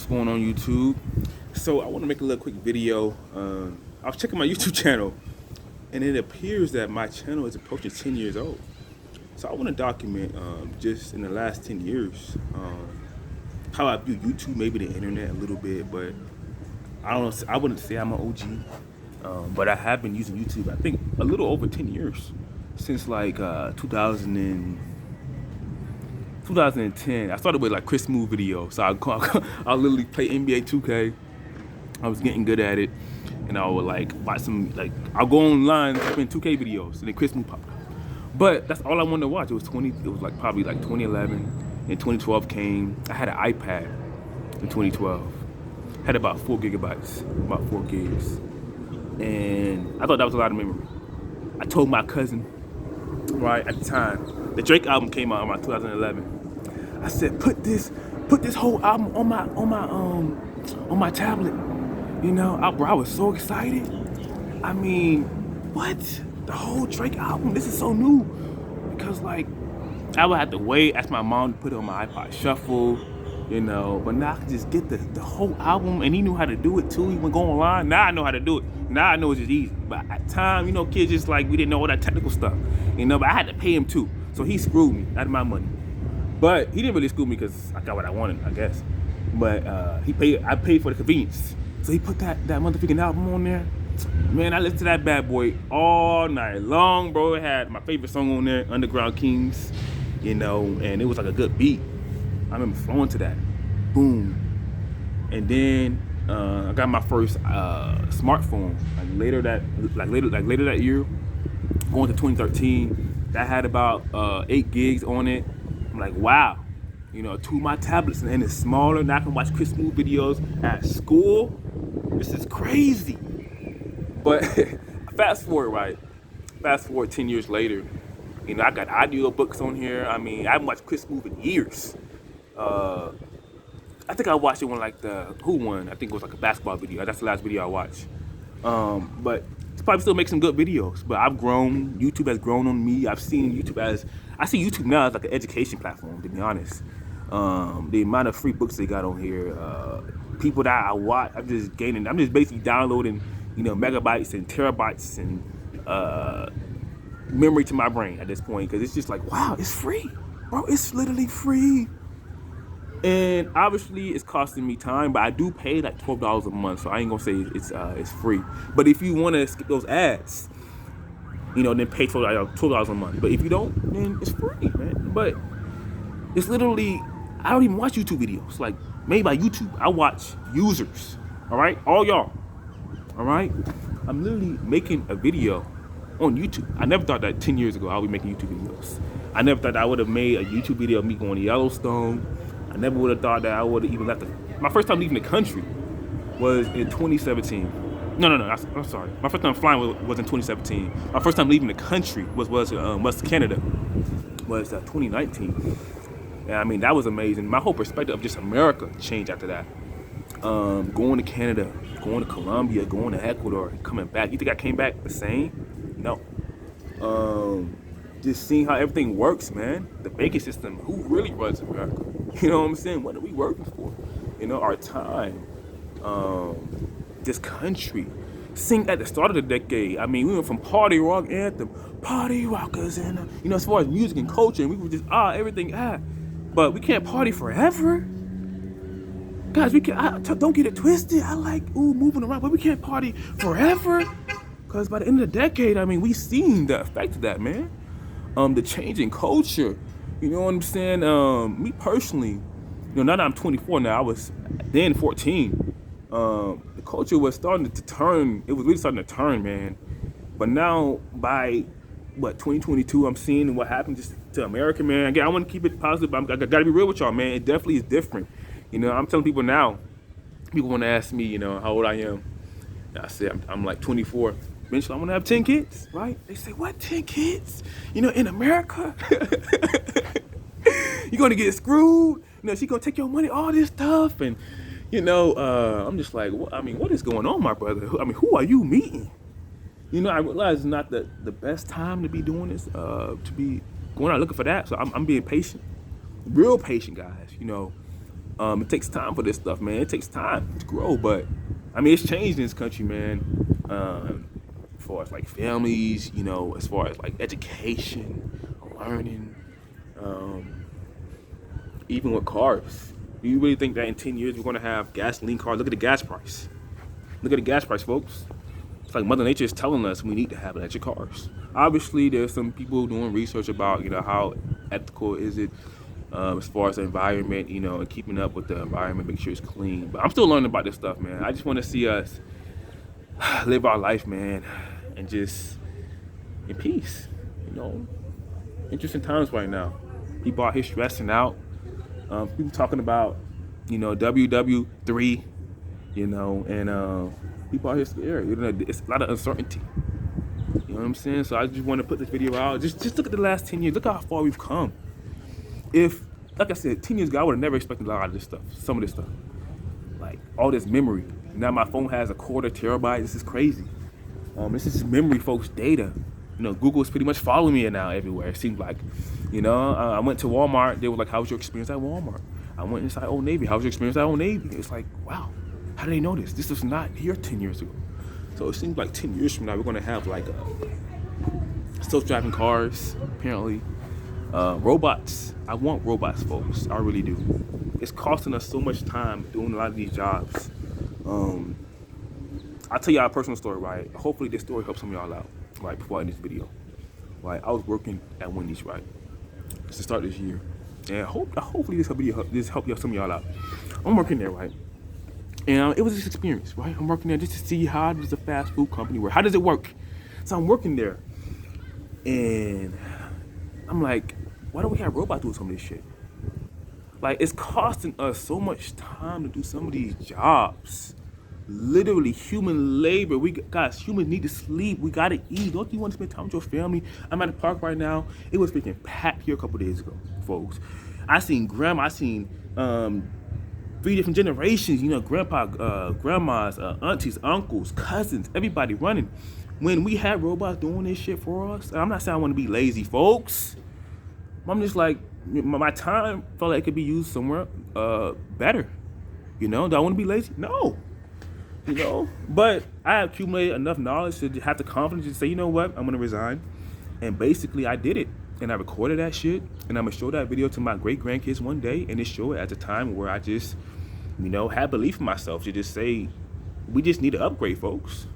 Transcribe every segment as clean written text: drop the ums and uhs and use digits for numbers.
What's going on YouTube? So I want to make a little quick video. I was checking my YouTube channel and it appears that my channel is approaching 10 years old. So I want to document just in the last 10 years how I view YouTube, maybe the internet a little bit, but I wouldn't say I'm an OG, but I have been using YouTube I think a little over 10 years, since like 2010. I started with like Chris Move videos, so I'll literally play NBA 2K. I was getting good at it, and I would like watch some, like I'll go online and type in 2K videos, and then Chris Move popped up. But that's all I wanted to watch. It was like probably like 2011, and 2012 came. I had an iPad in 2012. Had about 4 gigabytes, about 4 gigs, and I thought that was a lot of memory. I told my cousin, right at the time, the Drake album came out in 2011. I said, put this whole album on my tablet. You know, bro, I was so excited. I mean, what? The whole Drake album? This is so new. Because like, I would have to wait, ask my mom to put it on my iPod Shuffle, you know. But now I can just get the whole album, and he knew how to do it too. He would go online. Now I know how to do it. Now I know it's just easy. But at the time, you know, kids just like, we didn't know all that technical stuff. You know, but I had to pay him too. So he screwed me out of my money. But he didn't really screw me because I got what I wanted, I guess. But I paid for the convenience. So he put that motherfucking album on there. Man, I listened to that bad boy all night long, bro. It had my favorite song on there, Underground Kings, you know, and it was like a good beat. I remember flowing to that. Boom. And then I got my first smartphone later that year, going to 2013. That had about 8 gigs on it. I'm like, wow, you know, 2 of my tablets, and it's smaller. Now I can watch Chris Move videos at school. This is crazy. But fast forward 10 years later, you know, I got audio books on here. I mean, I haven't watched Chris Move in years. I think I watched it when like who won? I think it was like a basketball video. That's the last video I watched. But it's probably still make some good videos. But I've grown. YouTube has grown on me. I see YouTube now as like an education platform, to be honest. The amount of free books they got on here, people that I watch, I'm just basically downloading, you know, megabytes and terabytes and memory to my brain at this point, because it's just like, wow, it's free, bro. It's literally free. And obviously it's costing me time, but I do pay like $12 a month, so I ain't gonna say it's free. But if you want to skip those ads, you know, then pay $12 a month. But if you don't, then it's free, man. But it's literally, I don't even watch YouTube videos. Like, made by YouTube, I watch users. All right, all y'all. All right, I'm literally making a video on YouTube. I never thought that 10 years ago I would be making YouTube videos. I never thought that I would have made a YouTube video of me going to Yellowstone. I never would have thought that I would have even left my first time leaving the country was in 2017. No, I'm sorry. My first time flying was in 2017. My first time leaving the country was West Canada, was 2019. And I mean, that was amazing. My whole perspective of just America changed after that. Going to Canada, going to Colombia, going to Ecuador, coming back. You think I came back the same? No. Just seeing how everything works, man. The banking system, who really runs America? You know what I'm saying? What are we working for? You know, our time. This country. Sing at the start of the decade. I mean, we went from party rock anthem, party rockers, and you know, as far as music and culture, and we were just everything. But we can't party forever. Guys, we can't. Don't get it twisted. I like moving around, but we can't party forever. Because by the end of the decade, I mean, we seen the effect of that, man. The change in culture. You know what I'm saying? Me personally, you know, now that I'm 24 now, I was then 14. The culture was starting to turn. It was really starting to turn, man. But now, by 2022, I'm seeing what happened just to America, man. Again, I want to keep it positive, but I gotta be real with y'all, man. It definitely is different. You know, I'm telling people now. People want to ask me, you know, how old I am. And I say I'm like 24. Eventually, I want to have 10 kids, right? They say, what, 10 kids? You know, in America? You're going to get screwed? You know, she's going to take your money, all this stuff. And, you know, I'm just like, what is going on, my brother? I mean, who are you meeting? You know, I realize it's not the best time to be doing this, to be going out looking for that. So I'm being patient. Real patient, guys, you know. It takes time for this stuff, man. It takes time to grow, but I mean, it's changed in this country, man. As far as like families, you know, as far as like education, learning, even with cars. Do you really think that in 10 years we're gonna have gasoline cars? Look at the gas price. Look at the gas price, folks. It's like Mother Nature is telling us we need to have electric cars. Obviously, there's some people doing research about, you know, how ethical is it as far as the environment, you know, and keeping up with the environment, make sure it's clean. But I'm still learning about this stuff, man. I just want to see us live our life, man, and just in peace, you know. Interesting times right now. People out here stressing out. People talking about, you know, WW3, you know, and people out here scared. You know, it's a lot of uncertainty. You know what I'm saying? So I just want to put this video out. Just look at the last 10 years. Look how far we've come. If, like I said, 10 years ago, I would have never expected a lot of this stuff. Some of this stuff. Like, all this memory. Now my phone has a quarter terabyte. This is crazy. This is memory, folks, data. You know, Google is pretty much following me now everywhere, it seems like. You know, I went to Walmart. They were like, how was your experience at Walmart? I went inside Old Navy. How was your experience at Old Navy? It's like, wow, how do they know this? This was not here 10 years ago. So it seems like 10 years from now, we're going to have like self-driving cars, apparently. Robots. I want robots, folks. I really do. It's costing us so much time doing a lot of these jobs. I'll tell y'all a personal story, right? Hopefully this story helps some of y'all out, right, before I end this video. Right, I was working at Wendy's, right, to start this year. And hopefully this help y'all, some of y'all out. I'm working there, right? And it was this experience, right? I'm working there just to see how does a fast food company work? How does it work? So I'm working there. And I'm like, why don't we have robots doing some of this shit? Like, it's costing us so much time to do some of these jobs. Literally, human labor. Guys, humans need to sleep. We gotta eat. Don't you want to spend time with your family? I'm at the park right now. It was freaking packed here a couple days ago, folks. I seen 3 different generations. You know, grandpa, grandmas, aunties, uncles, cousins, everybody running. When we had robots doing this shit for us, and I'm not saying I want to be lazy, folks. I'm just like, my time felt like it could be used somewhere better. You know, do I want to be lazy? No. You know, but I accumulated enough knowledge to have the confidence to say, you know what, I'm going to resign. And basically I did it. And I recorded that shit. And I'm going to show that video to my great-grandkids one day. And just show it at a time where I just, you know, had belief in myself to just say, we just need to upgrade, folks.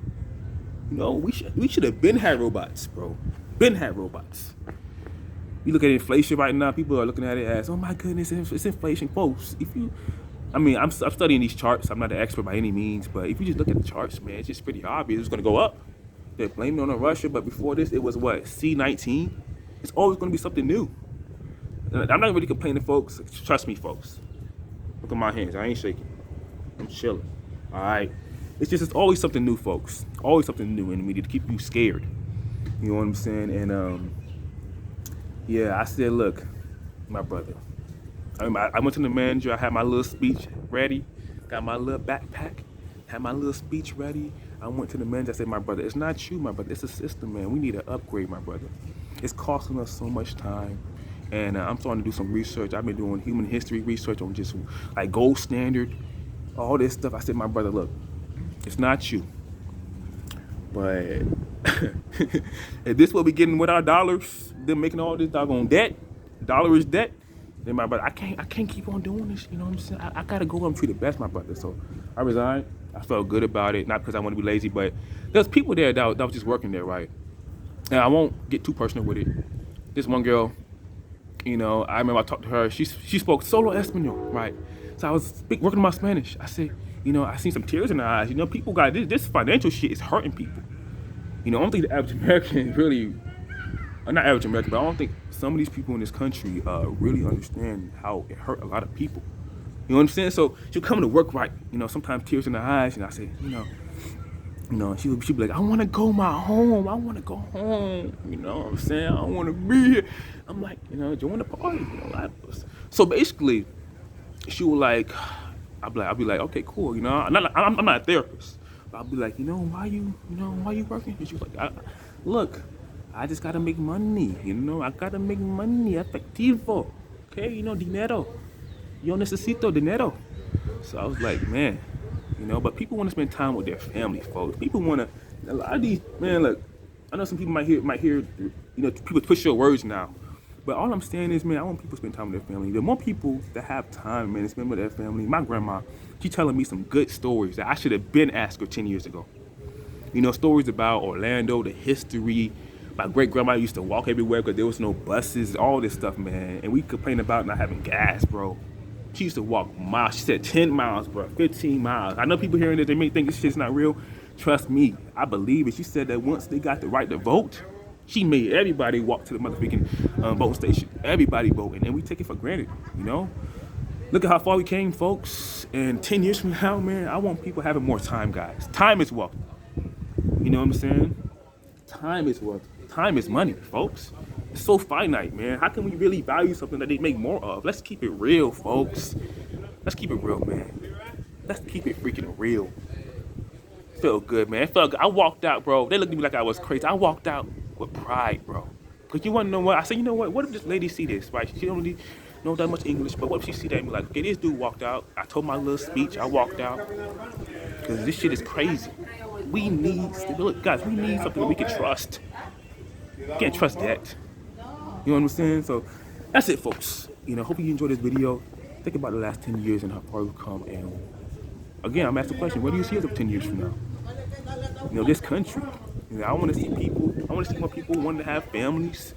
You know, we should have been had robots, bro. Been had robots. You look at inflation right now, people are looking at it as, oh my goodness, it's inflation. Folks, I'm studying these charts. I'm not an expert by any means, but if you just look at the charts, man, it's just pretty obvious it's going to go up. They're blaming it on Russia, but before this, it was what, C19? It's always going to be something new. And I'm not really complaining, folks. Trust me, folks. Look at my hands. I ain't shaking. I'm chilling. All right? It's always something new, folks. Always something new in the media to keep you scared. You know what I'm saying? And, yeah, I said, look, my brother. I went to the manager. I had my little speech ready. Got my little backpack. Had my little speech ready. I went to the manager. I said, my brother, it's not you, my brother. It's a system, man. We need an upgrade, my brother. It's costing us so much time. And I'm starting to do some research. I've been doing human history research on just like gold standard, all this stuff. I said, my brother, look, it's not you. But if this is what we're getting with our dollars, them making all this doggone debt, dollar is debt, then my brother, I can't keep on doing this. You know what I'm saying? I gotta go and treat it best, my brother. So I resigned. I felt good about it, not because I want to be lazy, but there's people there that was just working there, right? And I won't get too personal with it. This one girl, you know, I remember I talked to her. She spoke solo Espanol, right? So I was working on my Spanish. I said, you know, I seen some tears in her eyes. You know, people got this financial shit is hurting people. You know, I don't think the average American really, not average American, but I don't think some of these people in this country really understand how it hurt a lot of people. You know what I'm saying? So she'll come to work, right? You know, sometimes tears in her eyes, and I say, you know, she'll be like, I want to go home. I want to go home. You know what I'm saying? I don't want to be here. I'm like, you know, join the party. You know, so basically, she was like, I'll be like, okay, cool. You know, I'm not a therapist. But I'll be like, you know, why you working? And she was like, look, I just gotta make money. You know, I gotta make money, efectivo. Okay, you know, dinero. Yo necesito dinero. So I was like, man, you know, but people want to spend time with their family, folks. People want to, a lot of these, man, look, I know some people might hear, you know, people push your words now. But all I'm saying is, man, I want people to spend time with their family. The more people that have time, man, to spend with their family. My grandma, she telling me some good stories that I should have been asked her 10 years ago. You know, stories about Orlando, the history. My great grandma used to walk everywhere because there was no buses, all this stuff, man. And we complain about not having gas, bro. She used to walk miles. She said 10 miles, bro, 15 miles. I know people hearing this, they may think this shit's not real. Trust me, I believe it. She said that once they got the right to vote, she made everybody walk to the motherfucking voting station. Everybody voting, and we take it for granted, you know? Look at how far we came, folks. And 10 years from now, man, I want people having more time, guys. Time is wealth. You know what I'm saying? Time is wealth. Time is money, folks. It's so finite, man. How can we really value something that they make more of? Let's keep it real, folks. Let's keep it real, man. Let's keep it freaking real. Felt good, man. It felt good. I walked out, bro. They looked at me like I was crazy. I walked out with pride, bro. Because you want to know what? I said, you know what? What if this lady see this, right? She don't really know that much English, but what if she see that and be like, okay, this dude walked out. I told my little speech. I walked out. Because this shit is crazy. We need stability. Guys, we need something that we can trust. You can't trust that. You know what I'm saying? So that's it, folks. You know, hope you enjoyed this video. Think about the last 10 years and how far we've come. And again, I'm asking the question, where do you see us 10 years from now? You know, this country. You know, I want to see people, I want to see more people wanting to have families.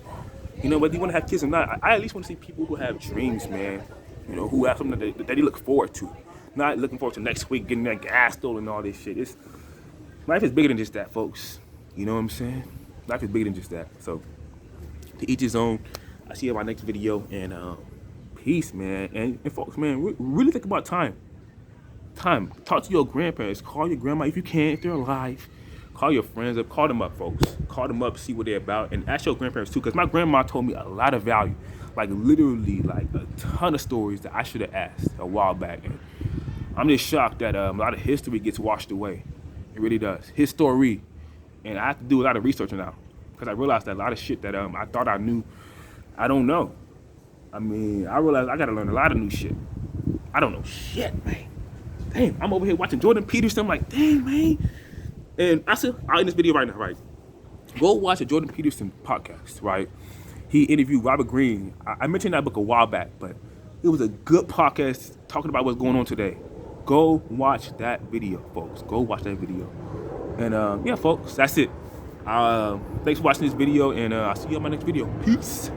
You know, whether you want to have kids or not, I at least want to see people who have dreams, man. You know, who have something that they look forward to. Not looking forward to next week, getting that gas stolen and all this shit. Life is bigger than just that, folks. You know what I'm saying? Life is bigger than just that. So, to each his own. I'll see you in my next video. And peace, man. And folks, man, really think about time. Time. Talk to your grandparents. Call your grandma if you can, if they're alive. Call your friends up. Call them up, folks. Call them up, see what they're about. And ask your grandparents, too. Because my grandma told me a lot of value. Like, literally, like, a ton of stories that I should have asked a while back. And I'm just shocked that a lot of history gets washed away. It really does. History. And I have to do a lot of research now. Because I realized that a lot of shit that I thought I knew, I don't know. I mean, I realized I got to learn a lot of new shit. I don't know shit, man. Damn, I'm over here watching Jordan Peterson. I'm like, dang, man. And I said, I'll end this video right now, right? Go watch a Jordan Peterson podcast, right? He interviewed Robert Greene. I mentioned that book a while back, but it was a good podcast talking about what's going on today. Go watch that video, folks. Go watch that video. And yeah, folks, that's it. Thanks for watching this video, and I'll see you on my next video. Peace.